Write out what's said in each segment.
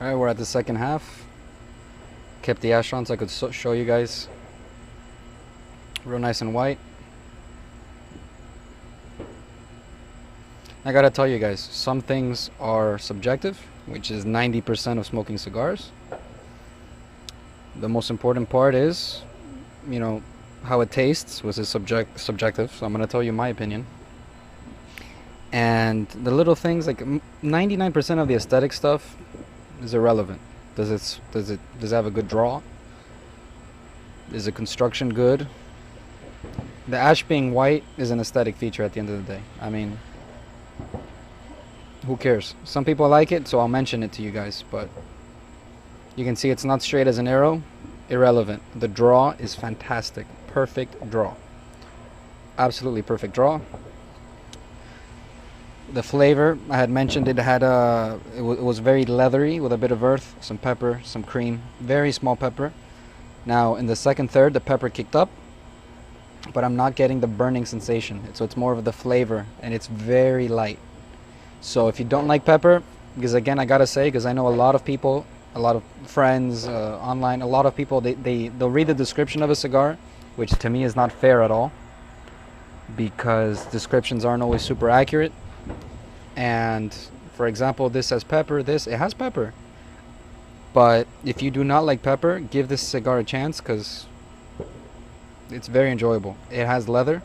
Alright, we're at the second half. Kept the ash on so I could show you guys. Real nice and white. I gotta tell you guys, some things are subjective, which is 90% of smoking cigars. The most important part is, you know, how it tastes, which is subjective. So I'm gonna tell you my opinion. And the little things, like 99% of the aesthetic stuff, is irrelevant. Does it have a good draw? Is the construction good? The ash being white is an aesthetic feature at the end of the day. I mean, who cares? Some people like it, so I'll mention it to you guys, but you can see it's not straight as an arrow. Irrelevant. The draw is fantastic. Perfect draw. Absolutely perfect draw. The flavor, I had mentioned it had it was very leathery with a bit of earth, some pepper, some cream, very small pepper. Now in the second third, the pepper kicked up, but I'm not getting the burning sensation. So it's more of the flavor, and it's very light. So if you don't like pepper, because again, I gotta say, because I know a lot of people, a lot of friends online, a lot of people, they'll read the description of a cigar, which to me is not fair at all, because descriptions aren't always super accurate. And for example, this has pepper, it has pepper. But if you do not like pepper, give this cigar a chance, because it's very enjoyable. It has leather.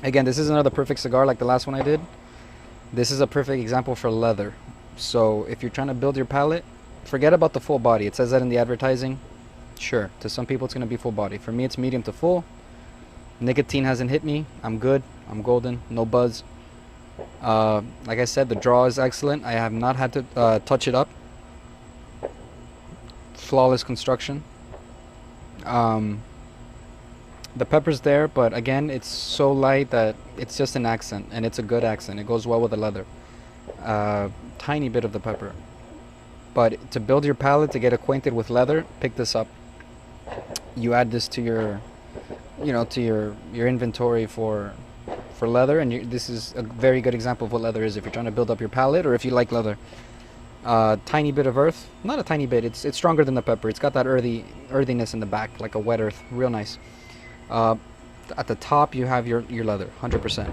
Again, this is another perfect cigar like the last one I did. This is a perfect example for leather. So if you're trying to build your palate, forget about the full body. It says that in the advertising. Sure, to some people it's going to be full body. For me, it's medium to full. Nicotine hasn't hit me. I'm good. I'm golden. No buzz. Like I said, the draw is excellent. I have not had to touch it up. Flawless construction. The pepper's there, but again, it's so light that it's just an accent, and it's a good accent. It goes well with the leather. Tiny bit of the pepper. But to build your palate, to get acquainted with leather, pick this up. You add this to your, to your inventory for leather, and this is a very good example of what leather is if you're trying to build up your palate, or if you like leather. Tiny bit of earth, not a tiny bit. It's stronger than the pepper. It's got that earthiness in the back, like a wet earth, real nice. At the top, you have your leather, 100%.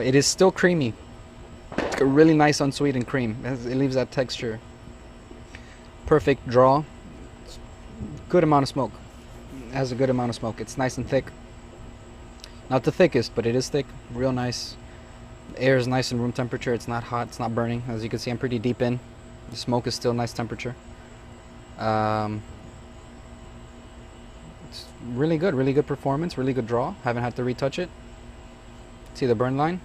It is still creamy. It's got really nice unsweetened cream. It leaves that texture. Perfect draw. Good amount of smoke. It has a good amount of smoke. It's nice and thick. Not the thickest, but it is thick. Real nice. The air is nice and room temperature. It's not hot. It's not burning. As you can see, I'm pretty deep in. The smoke is still nice temperature. It's really good performance. Really good draw. Haven't had to retouch it. See the burn line?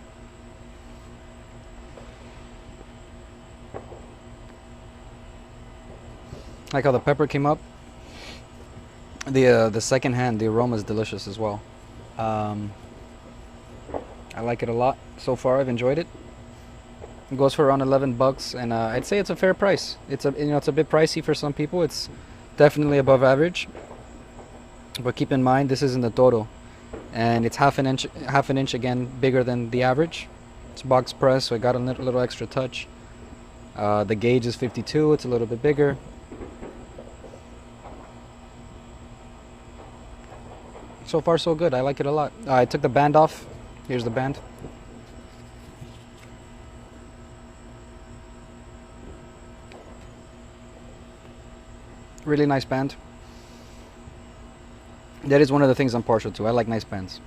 Like how the pepper came up. The second hand, the aroma is delicious as well. I like it a lot so far. I've enjoyed it. It goes for around $11, and I'd say it's a fair price. It's a bit pricey for some people. It's definitely above average. But keep in mind, this is in the Toro, and it's half an inch again bigger than the average. It's box press, so it got a little extra touch. The gauge is 52. It's a little bit bigger. So far so good. I like it a lot. I took the band off. Here's the band. Really nice band. That is one of the things I'm partial to. I like nice bands.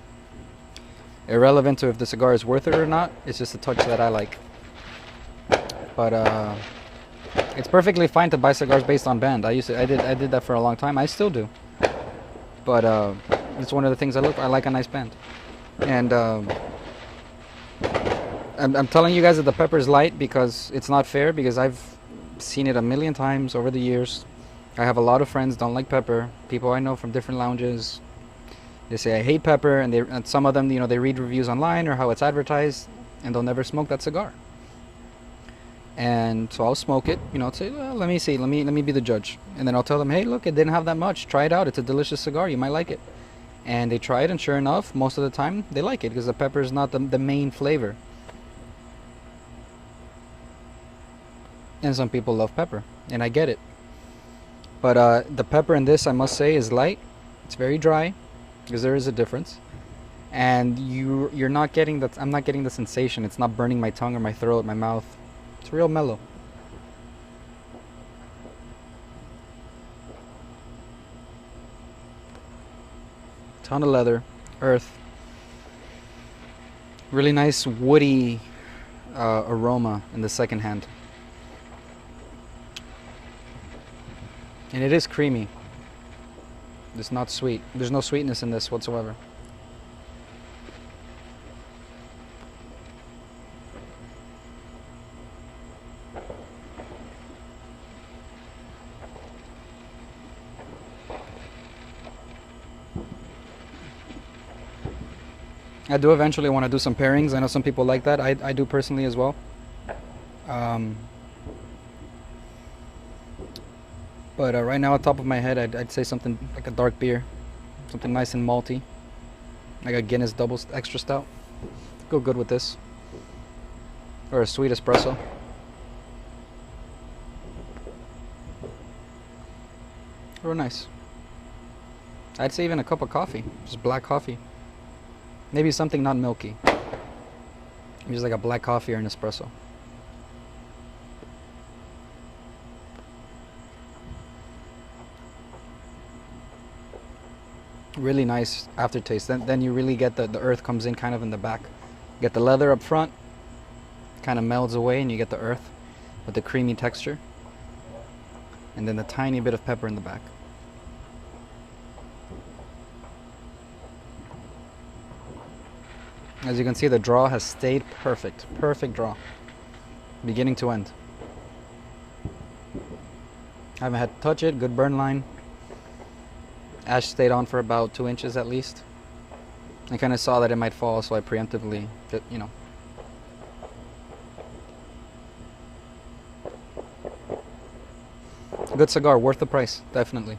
Irrelevant to if the cigar is worth it or not. It's just a touch that I like. But it's perfectly fine to buy cigars based on band. I did that for a long time. I still do. But it's one of the things I like a nice band. And I'm telling you guys that the pepper is light because it's not fair, because I've seen it a million times over the years. I have a lot of friends don't like pepper. People I know from different lounges. They say I hate pepper, and some of them, they read reviews online or how it's advertised, and they'll never smoke that cigar. And so I'll smoke it, say, well, let me see, let me be the judge. And then I'll tell them, hey, look, it didn't have that much. Try it out. It's a delicious cigar. You might like it. And they try it, and sure enough, most of the time they like it, because the pepper is not the main flavor. And some people love pepper. and I get it. But the pepper in this, I must say, is light. It's very dry, because there is a difference. And you're not getting that. I'm not getting the sensation. It's not burning my tongue or my throat, my mouth. It's real mellow. Ton of leather, earth. Really nice woody aroma in the second hand. And it is creamy. It's not sweet. There's no sweetness in this whatsoever. I do eventually want to do some pairings. I know some people like that. I do personally as well. But right now, on top of my head, I'd say something like a dark beer. Something nice and malty. Like a Guinness double extra stout. Go good with this. Or a sweet espresso. Real nice. I'd say even a cup of coffee. Just black coffee. Maybe something not milky. Just like a black coffee or an espresso. Really nice aftertaste. Then you really get the earth comes in kind of in the back. You get the leather up front. Kind of melds away and you get the earth with the creamy texture. And then the tiny bit of pepper in the back. As you can see, the draw has stayed perfect. Perfect draw. Beginning to end. I haven't had to touch it. Good burn line. Ash stayed on for about 2 inches at least. I kind of saw that it might fall, so I preemptively, you know. Good cigar, worth the price, definitely.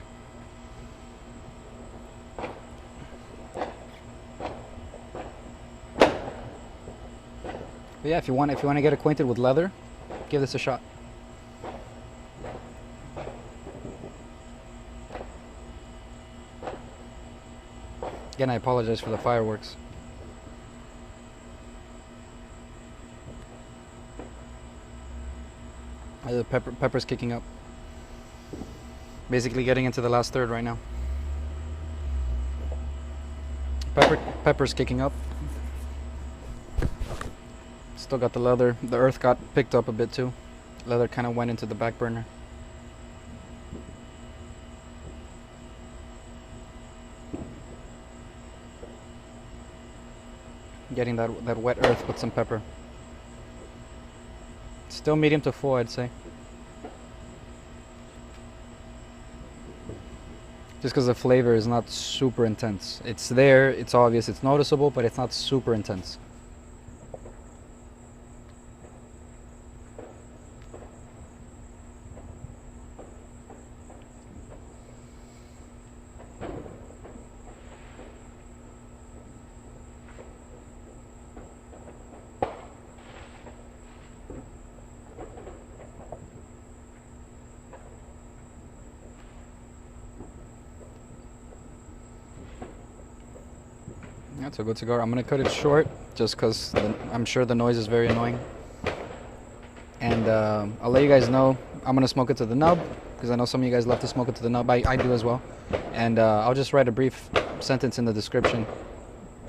But yeah, if you want to get acquainted with leather, give this a shot. Again, I apologize for the fireworks. The pepper's kicking up. Basically getting into the last third right now. Pepper's kicking up. Still got the leather. The earth got picked up a bit too. Leather kind of went into the back burner. Getting that wet earth with some pepper. Still medium to full, I'd say. Just because the flavor is not super intense. It's there, it's obvious, it's noticeable, but it's not super intense. That's a good cigar. I'm gonna cut it short just because I'm sure the noise is very annoying. And I'll let you guys know. I'm gonna smoke it to the nub because I know some of you guys love to smoke it to the nub. I do as well. And I'll just write a brief sentence in the description,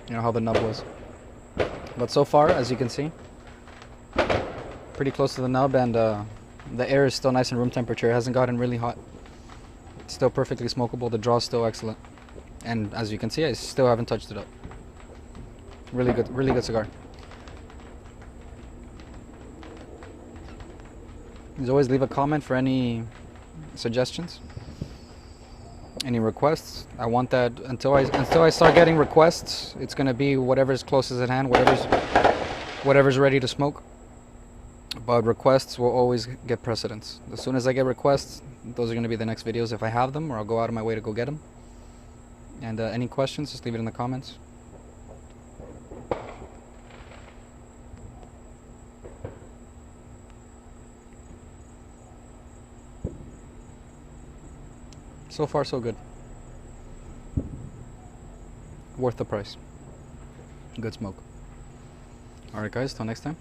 you know, how the nub was. But so far, as you can see, pretty close to the nub, and the air is still nice and room temperature. It hasn't gotten really hot. It's still perfectly smokable. The draw's still excellent. And as you can see, I still haven't touched it up. Really good cigar. As always, leave a comment for any suggestions, any requests. I want that until I start getting requests. It's gonna be whatever's closest at hand, whatever's ready to smoke. But requests will always get precedence. As soon as I get requests, those are gonna be the next videos if I have them, or I'll go out of my way to go get them. And any questions, just leave it in the comments. So far, so good. Worth the price. Good smoke. Alright guys, till next time.